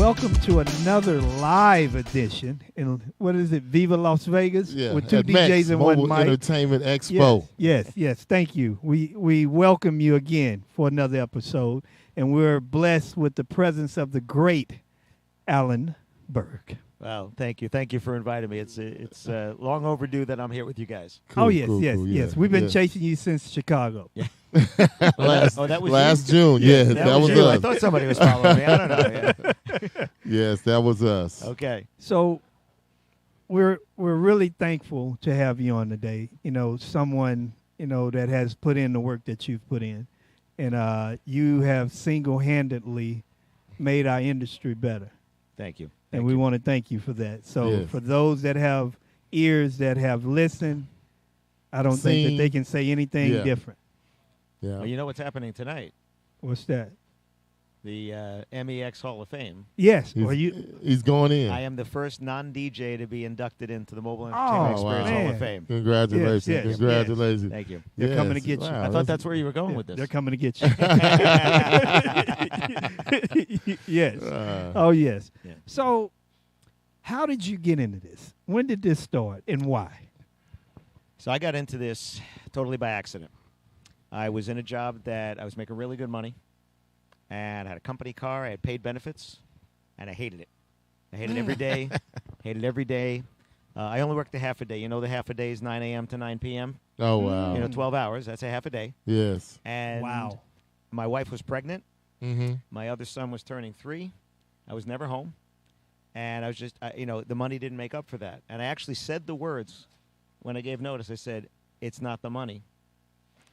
welcome to another live edition. And what is it, Viva Las Vegas? Yeah, with two at DJs MEX, and one Mobile mic. Entertainment Expo. Yes. Thank you. We welcome you again for another episode. And we're blessed with the presence of the great Alan Berg. Well, thank you. Thank you for inviting me. It's long overdue that I'm here with you guys. Cool, yes. yeah, We've been yeah. chasing you since Chicago. Yeah. Last you? June, yes, that was you. I us. thought somebody was following me. I don't know. Yeah. Yes, that was us. Okay. So we're really thankful to have you on today. You know, someone, that has put in the work that you've put in. And you have single-handedly made our industry better. Thank you. And we want to thank you for that. So Yes. for those that have ears that have listened, I don't think that they can say anything different. Yeah. Well, you know what's happening tonight? What's that? The MEX Hall of Fame. Yes. He's going in. I am the first non-DJ to be inducted into the Mobile Oh, Entertainment Experience man. Hall of Fame. Congratulations. Yes. Congratulations. Thank you. They're coming to Yes. get you. Wow, I thought that's where you were going with this. They're coming to get you. Yes. Oh, yes. Yeah. So how did you get into this? When did this start and why? So I got into this totally by accident. I was in a job that I was making really good money, and I had a company car. I had paid benefits, and I hated it. I hated every day. Hated every day. I only worked a half a day. You know, the half a day is 9 a.m. to 9 p.m. Oh, wow. 12 hours. That's a half a day. Yes. And Wow. my wife was pregnant. Mm-hmm. My other son was turning 3. I was never home. And I was just, the money didn't make up for that. And I actually said the words when I gave notice. I said, it's not the money.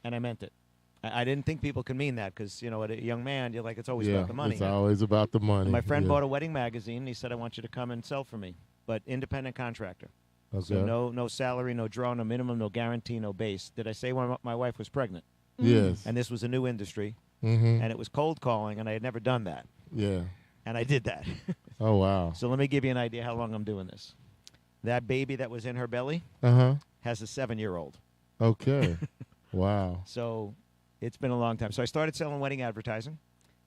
And I meant it. I didn't think people could mean that because, at a young man, you're like, it's always about the money. It's always about the money. And my friend bought a wedding magazine, and he said, I want you to come and sell for me. But independent contractor. Okay. So no salary, no draw, no minimum, no guarantee, no base. Did I say when my wife was pregnant? Yes. And this was a new industry. Mm-hmm. And it was cold calling, and I had never done that. Yeah. And I did that. Oh, wow. So let me give you an idea how long I'm doing this. That baby that was in her belly Uh-huh. has a 7-year-old. Okay. Wow. So it's been a long time. So I started selling wedding advertising,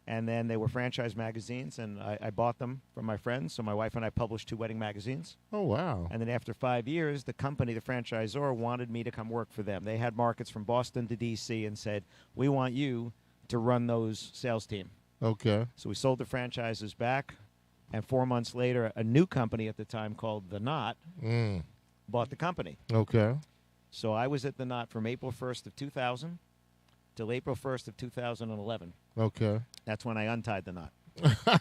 and then they were franchise magazines, and I bought them from my friends. So my wife and I published 2 wedding magazines. Oh, wow. And then after 5 years, the company, the franchisor, wanted me to come work for them. They had markets from Boston to D.C. and said, we want you to run those sales team. Okay. So we sold the franchises back, and 4 months later, a new company at the time called The Knot bought the company. Okay. So I was at The Knot from April 1st of 2000 till April 1st of 2011. Okay. That's when I untied the knot.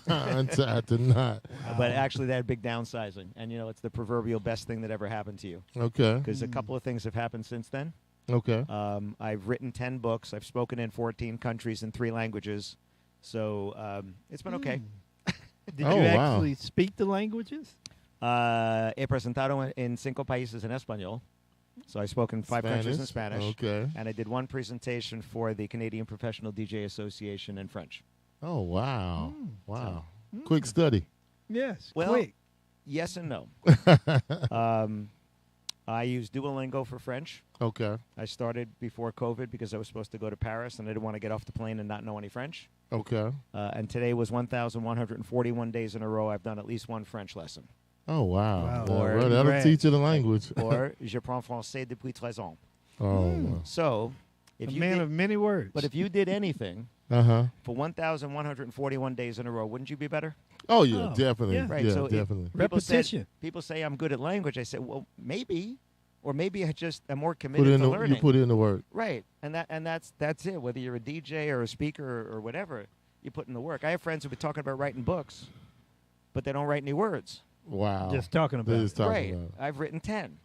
Untied the knot. But actually, they had big downsizing. And, it's the proverbial best thing that ever happened to you. Okay. Because a couple of things have happened since then. Okay. I've written 10 books. I've spoken in 14 countries in 3 languages. So it's been okay. Did Oh, you wow. actually speak the languages? He presentado en 5 países en español. So I spoke in 5 countries in Spanish. Okay. And I did 1 presentation for the Canadian Professional DJ Association in French. Oh, wow. Wow. Quick study. Yes. Well, quick. yes and no. I use Duolingo for French. Okay. I started before COVID because I was supposed to go to Paris, and I didn't want to get off the plane and not know any French. Okay. And today was 1,141 days in a row I've done at least 1 French lesson. Oh, wow. Wow. Yeah, Or well, that'll congrats. teach you the language. Or je parle français depuis 13 ans. Oh, wow. So, if A you man did, of many words. but if you did anything Uh-huh. for 1,141 days in a row, wouldn't you be better? Oh, yeah, Oh, definitely. yeah. Right, Yeah, so it- definitely. Repetition. People say I'm good at language. I say, well, maybe, or maybe I just am more committed to learning. You put in the work. Right, and that's it. Whether you're a DJ or a speaker or whatever, you put in the work. I have friends who've been talking about writing books, but they don't write any words. Wow. Just talking about They're it. just talking Right, about it. I've written 10.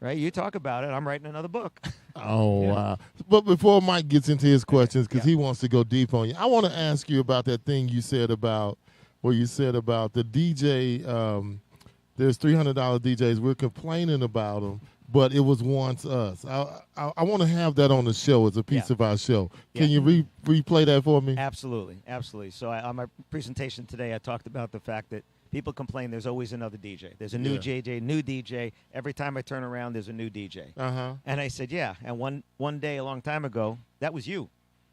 Right, you talk about it. I'm writing another book. Oh, Yeah. wow. But before Mike gets into his questions, because Yeah. he wants to go deep on you, I want to ask you about that thing you said about, where you said about the DJ, there's $300 DJs. We're complaining about them, but it was once us. I want to have that on the show as a piece Yeah. of our show. Yeah. Can you replay that for me? Absolutely. So on my presentation today, I talked about the fact that people complain there's always another DJ. There's a new Yeah. new DJ. Every time I turn around, there's a new DJ. Uh-huh. And I said, yeah. And one day a long time ago, that was you.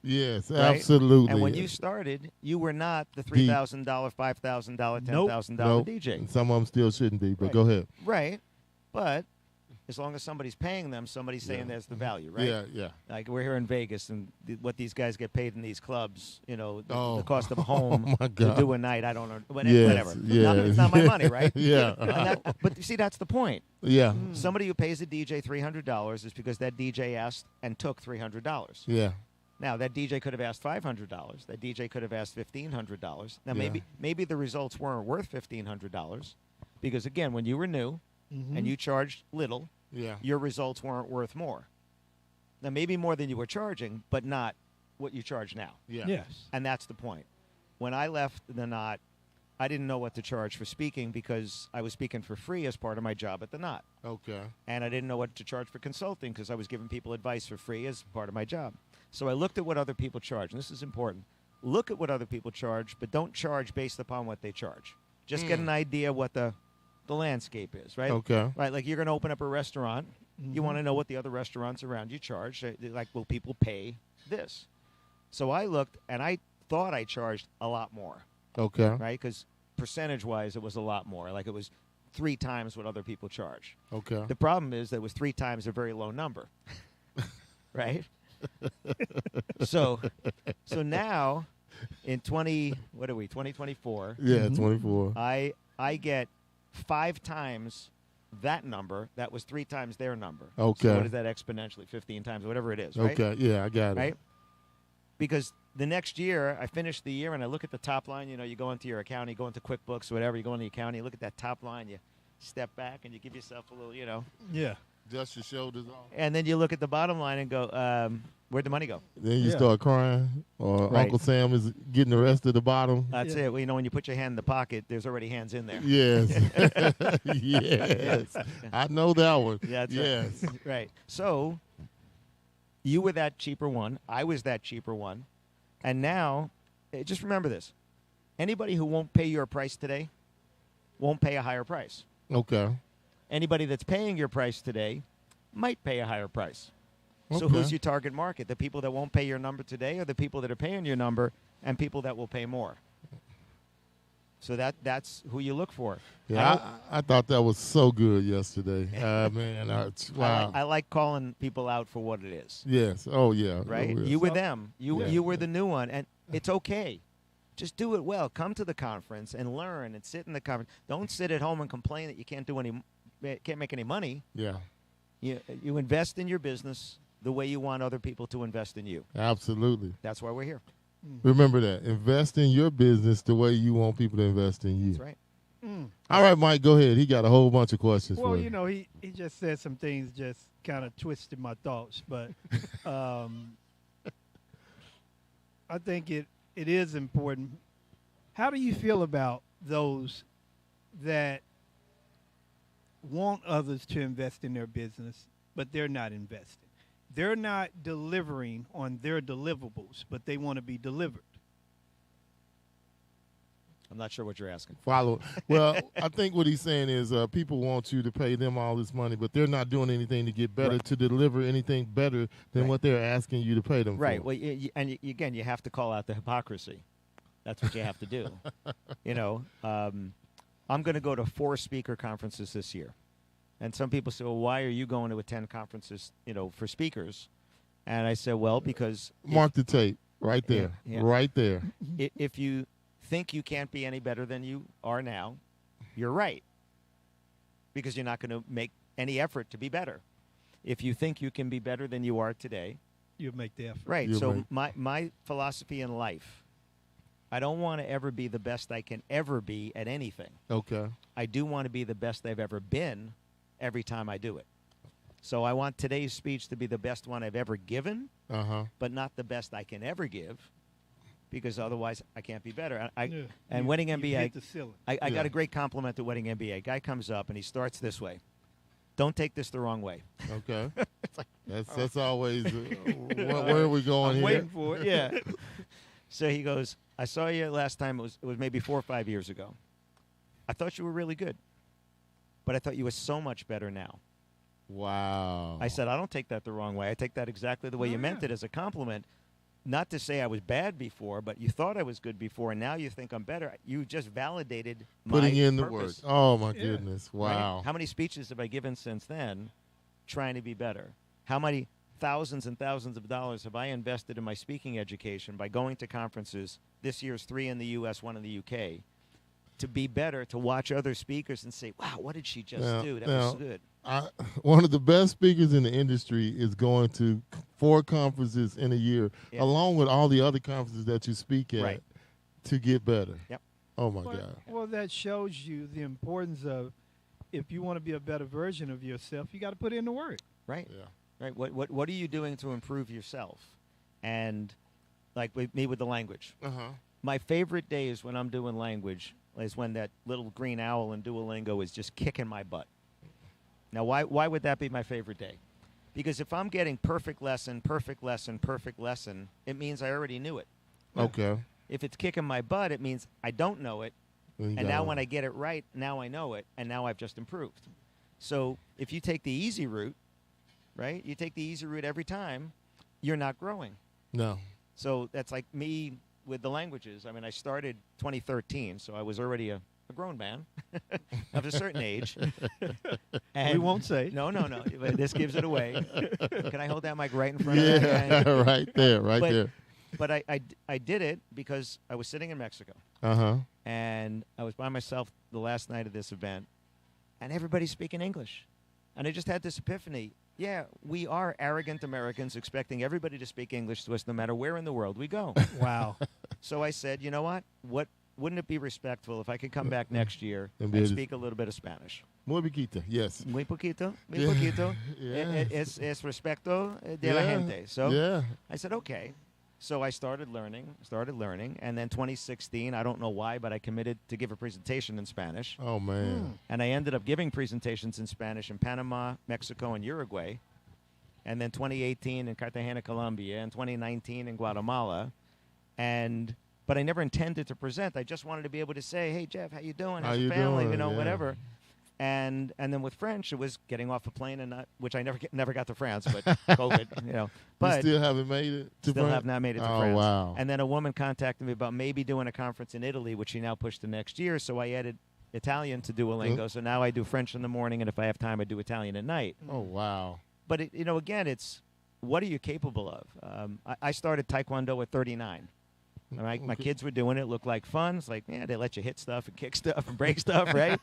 Yes, right? absolutely. And when you started, you were not the $3,000, $5,000, $10,000 nope. DJ. And some of them still shouldn't be, but Right. go ahead. Right. But as long as somebody's paying them, somebody's saying there's the value, right? Yeah, yeah. Like we're here in Vegas, and what these guys get paid in these clubs, the Oh. cost of a home Oh, my to God. do a night, I don't know, Yes, whatever. yeah. It's not my money, right? Yeah. But you see, that's the point. Yeah, Somebody who pays a DJ $300 is because that DJ asked and took $300. yeah. Now that DJ could have asked $500. That DJ could have asked $1,500. Now Yeah. maybe the results weren't worth $1,500 because again, when you were new and you charged little, Yeah. your results weren't worth more. Now maybe more than you were charging, but not what you charge now. Yeah. Yes. And that's the point. When I left the Knot, I didn't know what to charge for speaking because I was speaking for free as part of my job at the Knot. Okay. And I didn't know what to charge for consulting because I was giving people advice for free as part of my job. So I looked at what other people charge, and this is important. Look at what other people charge, but don't charge based upon what they charge. Just get an idea what the landscape is, right? Okay. Right, like you're going to open up a restaurant. You want to know what the other restaurants around you charge. Like, will people pay this? So I looked, and I thought I charged a lot more, Okay. right? Because percentage-wise, it was a lot more. Like it was 3 times what other people charge. Okay. The problem is that it was 3 times a very low number, right? so now in 2024, Yeah, 24. I get 5 times that number. That was 3 times their number. Okay. So what is that exponentially? 15 times, whatever it is, right? Okay. Yeah, I got it. Right? Because the next year, I finish the year and I look at the top line. You go into your account, you go into QuickBooks, whatever. You go into the account, you look at that top line, you step back and you give yourself a little, Yeah. Dust your shoulders off. And then you look at the bottom line and go, where'd the money go? Then you Yeah. start crying, or Right. Uncle Sam is getting the rest of the bottom. That's Yeah. it. Well, when you put your hand in the pocket, there's already hands in there. Yes. Yes. I know that one. Yeah, that's yes. right. Right. So you were that cheaper one. I was that cheaper one. And now, just remember this. Anybody who won't pay your price today won't pay a higher price. Okay. Anybody that's paying your price today might pay a higher price. So Okay. who's your target market? The people that won't pay your number today or the people that are paying your number and people that will pay more? So that's who you look for. Yeah, I thought that was so good yesterday. Man, wow. I like calling people out for what it is. Yes. Oh, yeah. Right? Oh, yes. You were them. You Yeah. you were the new one, and it's okay. Just do it well. Come to the conference and learn and sit in the conference. Don't sit at home and complain that you can't make any money. Yeah. You invest in your business the way you want other people to invest in you. Absolutely. That's why we're here. Remember that. Invest in your business the way you want people to invest in you. That's right. All right, Mike, go ahead. He got a whole bunch of questions Well, for you. he just said some things just kind of twisted my thoughts, but I think it is important. How do you feel about those that want others to invest in their business, but they're not investing? They're not delivering on their deliverables, but they want to be delivered. I'm not sure what you're asking. Follow. Well, I think what he's saying is people want you to pay them all this money, but they're not doing anything to get better, Right. to deliver anything better than Right. what they're asking you to pay them Right. for. Well, again, you have to call out the hypocrisy. That's what you have to do. I'm going to go to 4 speaker conferences this year. And some people say, well, why are you going to attend conferences, for speakers? And I said, well, because Mark the tape right there. Yeah. Right there. if you think you can't be any better than you are now, you're right. Because you're not going to make any effort to be better. If you think you can be better than you are today, You'll make the effort. right. You're So right. my philosophy in life, I don't want to ever be the best I can ever be at anything. Okay. I do want to be the best I've ever been every time I do it. So I want today's speech to be the best one I've ever given, Uh-huh. but not the best I can ever give, because otherwise I can't be better. Yeah. And Wedding you MBA, hit the ceiling. I Yeah. got a great compliment at Wedding MBA. Guy comes up and he starts this way. Don't take this the wrong way. Okay. That's always where are we going I'm here? waiting for it. Yeah. So he goes, I saw you last time. It was maybe 4 or 5 years ago. I thought you were really good, but I thought you were so much better now. Wow. I said, I don't take that the wrong way. I take that exactly the way Oh, you meant yeah. it as a compliment. not to say I was bad before, but you thought I was good before, and now you think I'm better. You just validated Putting my in the purpose, work. Oh, my Yeah. goodness. right? Wow. How many speeches have I given since then trying to be better? How many thousands and thousands of dollars have I invested in my speaking education by going to conferences? This year's 3 in the U.S., 1 in the U.K., to be better, to watch other speakers and say, wow, what did she just do? That was good. One of the best speakers in the industry is going to 4 conferences in a year, Yeah. along with all the other conferences that you speak at, Right. to get better. Yep. Oh, my Well, God. well, that shows you the importance of, if you want to be a better version of yourself, you got to put in the work. Right. Yeah. Right. What are you doing to improve yourself? And like with me with the language. Uh-huh. My favorite day is when I'm doing language, is when that little green owl in Duolingo is just kicking my butt. Now, why would that be my favorite day? Because if I'm getting perfect lesson, perfect lesson, perfect lesson, it means I already knew it. Okay. If it's kicking my butt, it means I don't know it. Then you And got now one. when I get it right, now I know it, and now I've just improved. So if you take the easy route, right, you take the easy route every time, you're not growing. No. So that's like me with the languages. I mean, I started 2013, so I was already a grown man of a certain age. And We won't say. No. But this gives it away. Can I hold that mic right in front of Yeah, that guy? right there, right But- there. But I did it because I was sitting in Mexico, Uh-huh. and I was by myself the last night of this event, and everybody's speaking English. And I just had this epiphany. Yeah, we are arrogant Americans expecting everybody to speak English to us no matter where in the world we go. Wow. So I said, you know what? Wouldn't it be respectful if I could come back next year And be and able to- speak a little bit of Spanish? Muy poquito, yes. Muy poquito, muy Yeah. poquito. Yes. Es respecto de la gente. So yeah. I said, okay. So I started learning, and then 2016, I don't know why, but I committed to give a presentation in Spanish. Oh, man. And I ended up giving presentations in Spanish in Panama, Mexico, and Uruguay. And then 2018 in Cartagena, Colombia, and 2019 in Guatemala. But I never intended to present. I just wanted to be able to say, hey, Jeff, how you doing? How How's you your family? doing? You know, Yeah. whatever. And then with French, it was getting off a plane, and which I never got to France, but COVID, you know. You But still haven't made it to still France? have not made it to Oh, France. wow. And then a woman contacted me about maybe doing a conference in Italy, which she now pushed to next year. So I added Italian to Duolingo. So now I do French in the morning, and if I have time, I do Italian at night. Oh, wow. But again, it's what are you capable of? I started Taekwondo at 39. All right, my Okay. kids were doing it. Looked like fun. It's like, yeah, they let you hit stuff and kick stuff and break stuff, right?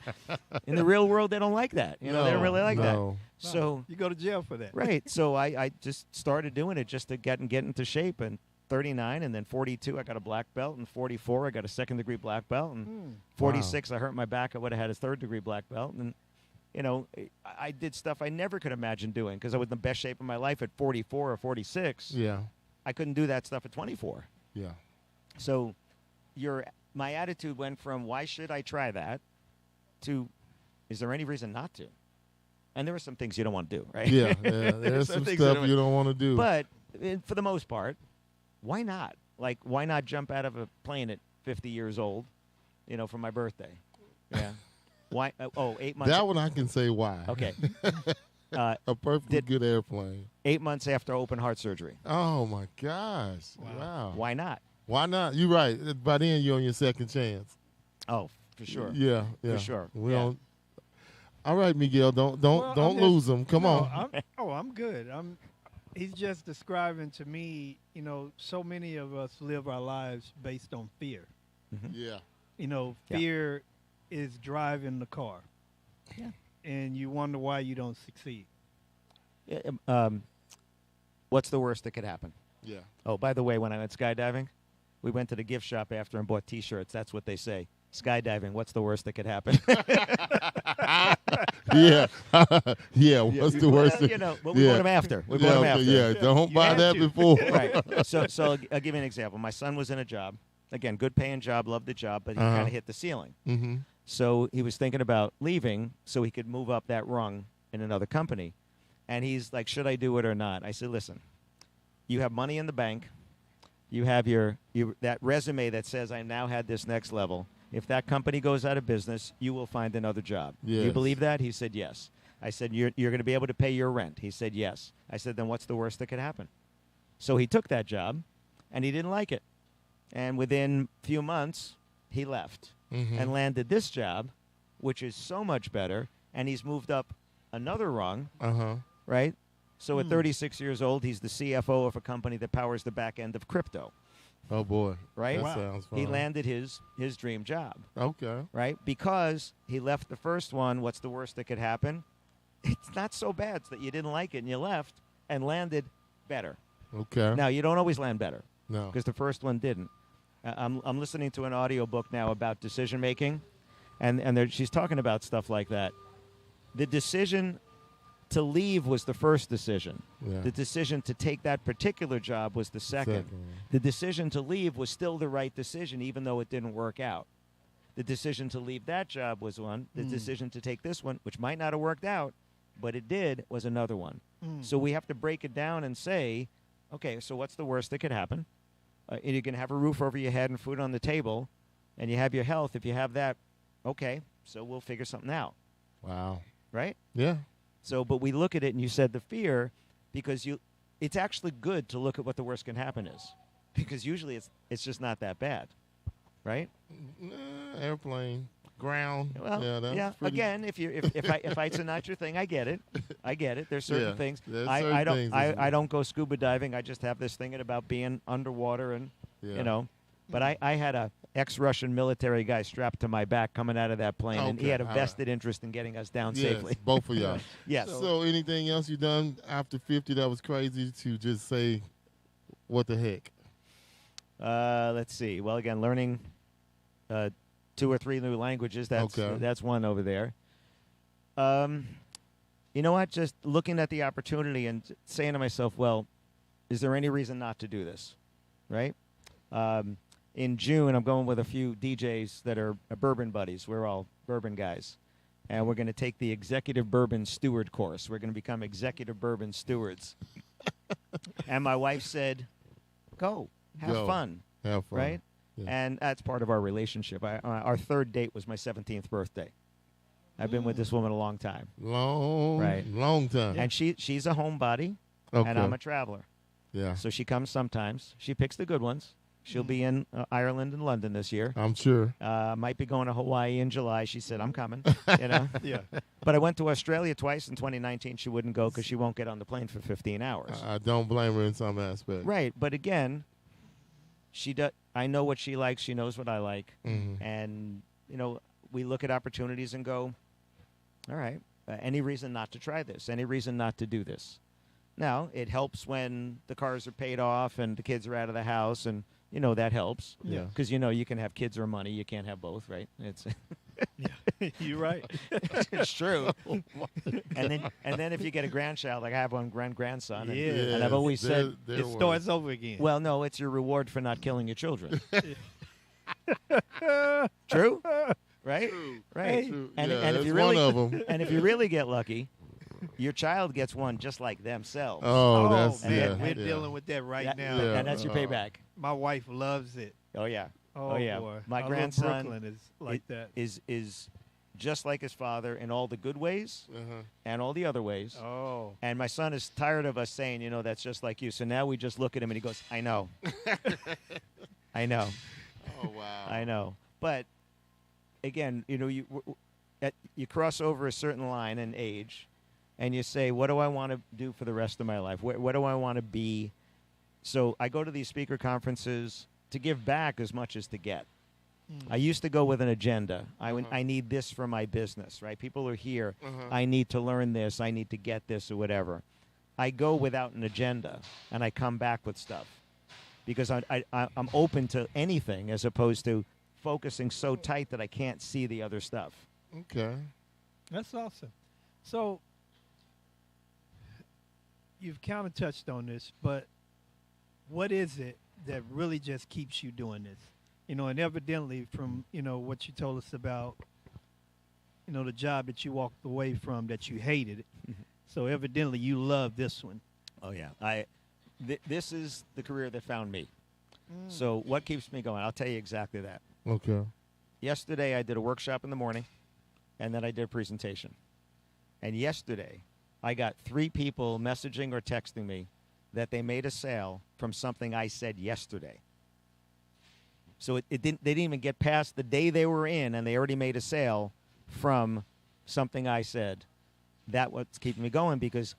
In the real world, they don't like that. They don't really like that. No. So You go to jail for that. right. So I just started doing it just to get into shape. And 39, and then 42, I got a black belt. And 44, I got a second-degree black belt. And 46, I hurt my back. I would have had a third-degree black belt. And, I did stuff I never could imagine doing because I was in the best shape of my life at 44 or 46. Yeah. I couldn't do that stuff at 24. Yeah. So my attitude went from why should I try that to is there any reason not to? And there are some things you don't want to do, right? Yeah. There's some things stuff that you don't want to do. But for the most part, why not? Like, why not jump out of a plane at 50 years old, for my birthday? Yeah. Why? 8 months. That one I can say why. Okay. A perfectly Did- good airplane. 8 months after open heart surgery. Oh, my gosh. Wow. Why not? Why not? You're right. By then, you're on your second chance. Oh, for sure. Yeah. Yeah. sure. We Yeah. don't. All right, Miguel. Don't Well, I'm don't just- lose them. Come No, on. I'm good. He's just describing to me, so many of us live our lives based on fear. Yeah. Yeah. Fear is driving the car. Yeah. And you wonder why you don't succeed. Yeah, what's the worst that could happen? Yeah. Oh, by the way, when I went skydiving, we went to the gift shop after and bought T-shirts. That's what they say. Skydiving, what's the worst that could happen? Yeah. Yeah. What's the worst? But we bought them after. We bought them after. Yeah. Don't You buy had that to. before. Right. So I'll give you an example. My son was in a job. Again, good paying job, loved the job, but he Uh-huh. kind of hit the ceiling. Mm-hmm. So he was thinking about leaving so he could move up that rung in another company. And he's like, should I do it or not? I said, listen, you have money in the bank. You have that resume that says I now had this next level. If that company goes out of business, you will find another job. Do you Yes. believe that? He said, yes. I said, you're going to be able to pay your rent. He said, yes. I said, then what's the worst that could happen? So he took that job, and he didn't like it. And within a few months, he left and landed this job, which is so much better, and he's moved up another rung, right? So at 36 years old, he's the CFO of a company that powers the back end of crypto. Oh, boy. Right? That sounds fun. He landed his dream job. Okay. Right? Because he left the first one, what's the worst that could happen? It's not so bad that you didn't like it and you left and landed better. Okay. Now, you don't always land better. No. Because the first one didn't. I'm listening to an audiobook now about decision making, and she's talking about stuff like that. The decision to leave was the first decision. Yeah. The decision to take that particular job was the second. The decision to leave was still the right decision, even though it didn't work out. The decision to leave that job was one. The decision to take this one, which might not have worked out, but it did, was another one. So we have to break it down and say, okay, so what's the worst that could happen? You can have a roof over your head and food on the table, and you have your health. If you have that, okay, so we'll figure something out. Wow. Right? Yeah. So, but we look at it, and you said the fear, because it's actually good to look at what the worst can happen is, because usually it's just not that bad, right? Airplane, ground. Well, yeah. Pretty... Again, if heights are not your thing, I get it. There's certain things. I don't go scuba diving. I just have this thing about being underwater, and you know. But I had a ex-Russian military guy strapped to my back coming out of that plane, and he had a vested interest in getting us down safely. Both of y'all. Yes. So anything else you done after 50 that was crazy to just say, what the heck? Let's see. Well, again, learning 2 or 3 new languages. That's one over there. You know what? Just looking at the opportunity and saying to myself, well, is there any reason not to do this? Right? In June, I'm going with a few DJs that are bourbon buddies. We're all bourbon guys. And we're going to take the executive bourbon steward course. We're going to become executive bourbon stewards. And my wife said, go. Have fun. Have fun. Right? Yeah. And that's part of our relationship. Our third date was my 17th birthday. I've been with this woman a long time. Long time. And she's a homebody, and I'm a traveler. Yeah. So she comes sometimes. She picks the good ones. She'll be in Ireland and London this year. I'm sure. Might be going to Hawaii in July. She said, I'm coming. You know? Yeah. But I went to Australia twice in 2019. She wouldn't go because she won't get on the plane for 15 hours. I don't blame her in some aspect. Right. But again, I know what she likes. She knows what I like. And, you know, we look at opportunities and go, all right, any reason not to try this? Any reason not to do this? Now, it helps when the cars are paid off and the kids are out of the house, and, you know, that helps. Yeah. Because, you know, you can have kids or money. You can't have both, right? It's Yeah, you're right. it's true. And then if you get a grandchild, like I have one grandson, and Yeah. I've always said, It starts over again. well, no, it's your reward for not killing your children. True? Right? Right. True. And Yeah, if that's you really, one of them. and if you really get lucky, your child gets one just like themselves. Oh, that's man, we're yeah. dealing with that right now. Yeah. And that's your payback. My wife loves it. Oh yeah. Oh, yeah. boy. My Our little grandson Brooklyn is like that. is just like his father in all the good ways and all the other ways. Oh. And my son is tired of us saying, you know, that's just like you. So now we just look at him and he goes, I know. I know. Oh, wow. I know. But again, you know, you cross over a certain line in age and you say, what do I want to do for the rest of my life? What do I want to be? So I go to these speaker conferences to give back as much as to get. I used to go with an agenda. I need this for my business, right? People are here. I need to learn this. I need to get this or whatever. I go without an agenda, and I come back with stuff because I'm open to anything as opposed to focusing so tight that I can't see the other stuff. Okay. That's awesome. So you've kind of touched on this, but what is it that really just keeps you doing this? You know, and evidently from, you know, what you told us about, you know, the job that you walked away from that you hated. So evidently you love this one. Oh, yeah. This is the career that found me. So what keeps me going? I'll tell you exactly that. Okay. Yesterday I did a workshop in the morning, and then I did a presentation. And yesterday I got 3 people messaging or texting me that they made a sale from something I said yesterday. So they didn't even get past the day they were in, and they already made a sale from something I said. That's what's keeping me going, because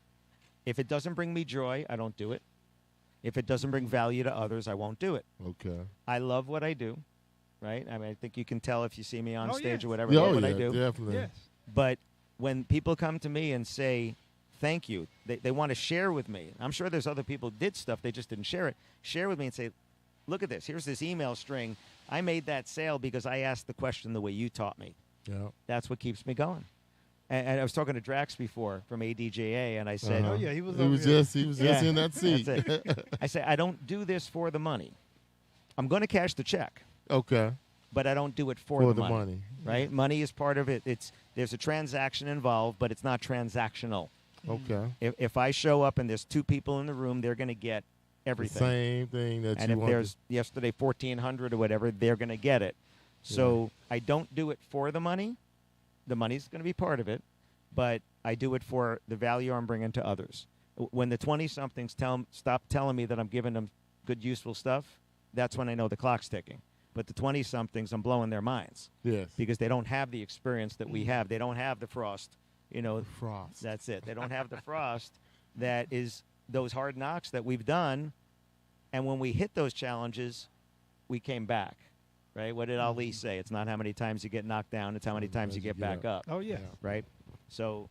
if it doesn't bring me joy, I don't do it. If it doesn't bring value to others, I won't do it. Okay. I love what I do, right? I mean, I think you can tell if you see me on stage yes. or whatever. Yeah, I love oh, what yeah, I do. definitely. Yes. But when people come to me and say, thank you, they want to share with me. I'm sure there's other people who did stuff, they just didn't share it. Share with me and say, look at this. Here's this email string. I made that sale because I asked the question the way you taught me. Yeah. That's what keeps me going. And I was talking to Drax before from ADJA, and I said, Oh yeah, he was. He was just in that seat. That's it. I say, I don't do this for the money. I'm going to cash the check, Okay. but I don't do it for the money. money. Right? Money is part of it. There's a transaction involved, but it's not transactional. Okay. If I show up and there's 2 people in the room, they're going to get everything. The same thing that And you if want. there's yesterday 1,400 or whatever, they're going to get it. So I don't do it for the money. The money's going to be part of it, but I do it for the value I'm bringing to others. When the 20-somethings stop telling me that I'm giving them good, useful stuff, that's when I know the clock's ticking. But the 20-somethings, I'm blowing their minds. Yes. Because they don't have the experience that we have. They don't have the frost. Frost. That's it. They don't have the frost that is those hard knocks that we've done. And when we hit those challenges, we came back, right? What did Ali say? It's not how many times you get knocked down. It's how many times you get back up, Oh yeah. right? So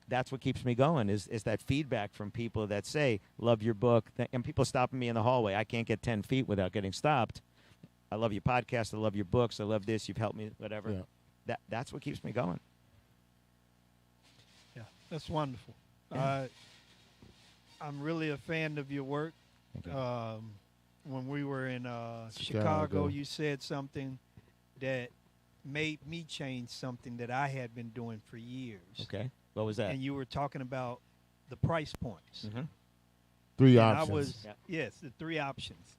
that's what keeps me going is that feedback from people that say, love your book. And people stopping me in the hallway. I can't get 10 feet without getting stopped. I love your podcast. I love your books. I love this. You've helped me, whatever. Yeah. That's what keeps me going. Yeah, that's wonderful. Yeah. I'm really a fan of your work. Thank you. When we were in Chicago. Chicago, you said something that made me change something that I had been doing for years. Okay. What was that? And you were talking about the price points. Mm-hmm. 3 And options. I was, Yeah. yes, the 3 options.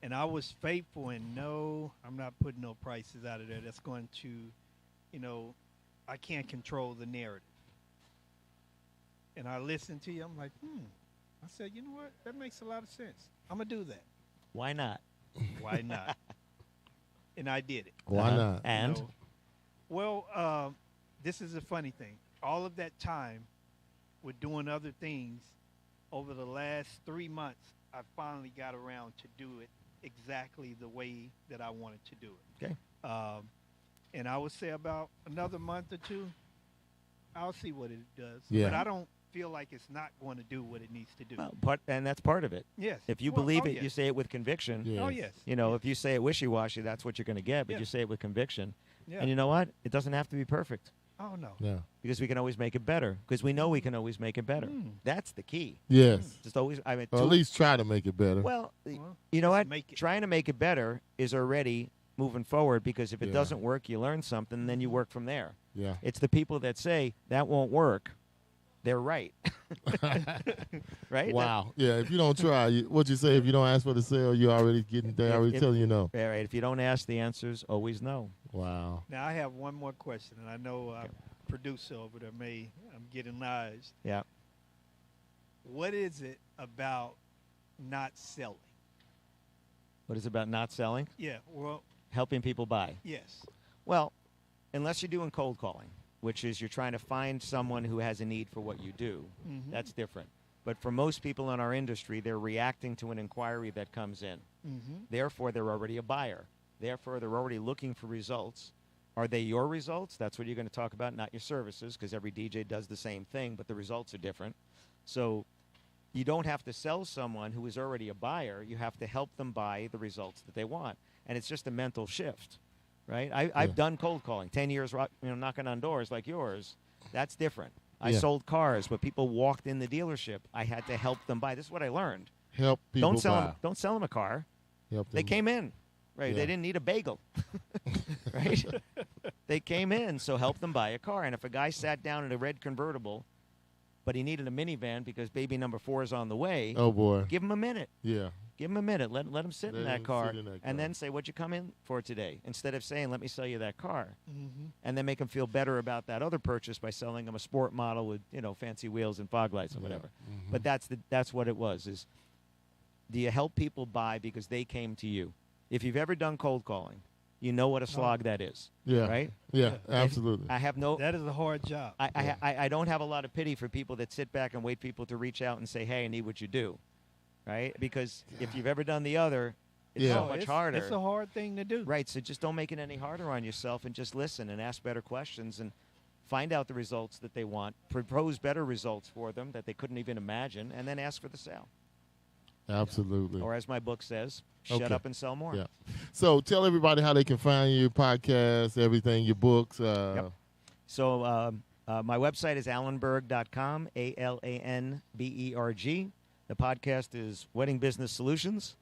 And I was faithful in no, I'm not putting no prices out of there. That's going to, I can't control the narrative. And I listened to you. I'm like, I said, you know what? That makes a lot of sense. I'm going to do that. Why not? Why not? And I did it. Why Uh-huh. not? And? Well, this is a funny thing. All of that time with doing other things, over the last 3 months, I finally got around to do it exactly the way that I wanted to do it. Okay. And I would say about another month or 2, I'll see what it does. Yeah. But I don't feel like it's not going to do what it needs to do. Well, and that's part of it. Yes. If you Well, believe oh, it, yes. you say it with conviction. Yeah. Oh, yes. If you say it wishy-washy, that's what you're going to get. But Yeah. you say it with conviction. Yeah. And you know what? It doesn't have to be perfect Oh, no. Yeah. because we can always make it better. Because we know we can always make it better. That's the key. Yes. Just always. I mean, Or at least try to make it better. well, Well, you know just what? make it. Trying to make it better is already moving forward because if it Yeah. doesn't work, you learn something, and then you work from there. Yeah. It's the people that say that won't work. They're right. Right? Wow. Yeah. If you don't try, what you say? If you don't ask for the sale, you're already getting. They already telling you no. All right. If you don't ask, the answer's always no. Wow. Now, I have one more question, and I know our producer over there I'm getting eyes. Yeah. What is it about not selling? What is it about not selling? Yeah, well, Helping people buy. yes. Well, unless you're doing cold calling, which is you're trying to find someone who has a need for what you do, Mhm. that's different. But for most people in our industry, they're reacting to an inquiry that comes in. Mm-hmm. Therefore, they're already a buyer. Therefore, they're already looking for results. Are they your results? That's what you're going to talk about, not your services, because every DJ does the same thing, but the results are different. So you don't have to sell someone who is already a buyer. You have to help them buy the results that they want. And it's just a mental shift, right? I've done cold calling, 10 years knocking on doors like yours. That's different. I Yeah. sold cars, but people walked in the dealership. I had to help them buy. This is what I learned. Help people Don't sell buy. them. Don't sell them a car. Help They them. came in, right? Yeah. They didn't need a bagel, right? They came in, so help them buy a car. And if a guy sat down in a red convertible, but he needed a minivan because baby number 4 is on the way, Oh boy. give him a minute. Yeah. Give him a minute. Let him sit in Let that him car, sit in that car. and then say, "What'd you come in for today?" Instead of saying, "Let me sell you that car," Mm-hmm. and then make him feel better about that other purchase by selling him a sport model with fancy wheels and fog lights and whatever. Mhm. But that's what it was. Is do you help people buy because they came to you? If you've ever done cold calling, you know what a slog that is. Yeah. Right? Yeah, Yeah. absolutely. I have no. That is a hard job. I don't have a lot of pity for people that sit back and wait people to reach out and say, hey, I need what you do. Right? Because if you've ever done the other, it's Yeah. so much harder. It's a hard thing to do. Right, so just don't make it any harder on yourself and just listen and ask better questions and find out the results that they want, propose better results for them that they couldn't even imagine, and then ask for the sale. Absolutely. Or as my book says, shut Okay. up and sell more. Yeah. So tell everybody how they can find your podcast, everything, your books. Yep. So my website is alanberg.com, ALANBERG. The podcast is Wedding Business Solutions.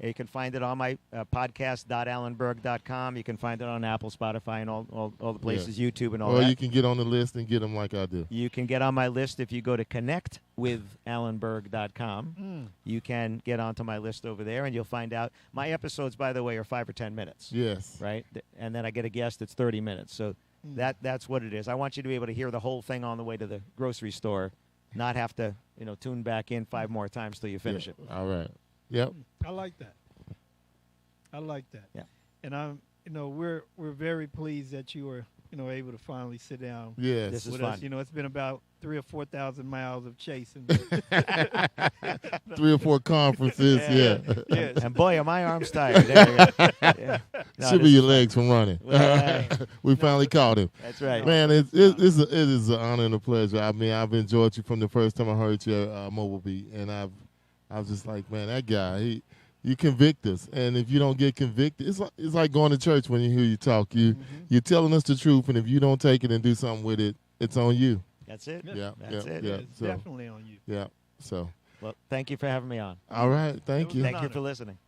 You can find it on my podcast.alanberg.com. You can find it on Apple, Spotify, and all the places, YouTube and all or that. you can get on the list and get them like I do. You can get on my list if you go to connectwithalanberg.com. You can get onto my list over there, and you'll find out. My episodes, by the way, are 5 or 10 minutes. Yes. Right? And then I get a guest that's 30 minutes. So that's what it is. I want you to be able to hear the whole thing on the way to the grocery store, not have to tune back in 5 more times till you finish it. All right. Yep. I like that. I like that. Yeah. And I'm, we're very pleased that you were, able to finally sit down Yes. This is with fun. us. It's been about 3,000 or 4,000 miles of chasing. 3 or 4 conferences. Yeah. Yes. And boy, are my arms tired. There you go. Yeah. No, Should this be your is fun. legs from running. We finally caught him. That's right. Man, it is an honor and a pleasure. I mean, I've enjoyed you from the first time I heard your mobile beat, and I was just like, man, that guy, you convict us, and if you don't get convicted, it's like going to church when you hear you talk. You're telling us the truth, and if you don't take it and do something with it, it's on you. That's it. Yeah, That's it. Yeah, It's definitely on you. Yeah. So, Well, thank you for having me on. all right, thank was you. an Thank you honor. for listening.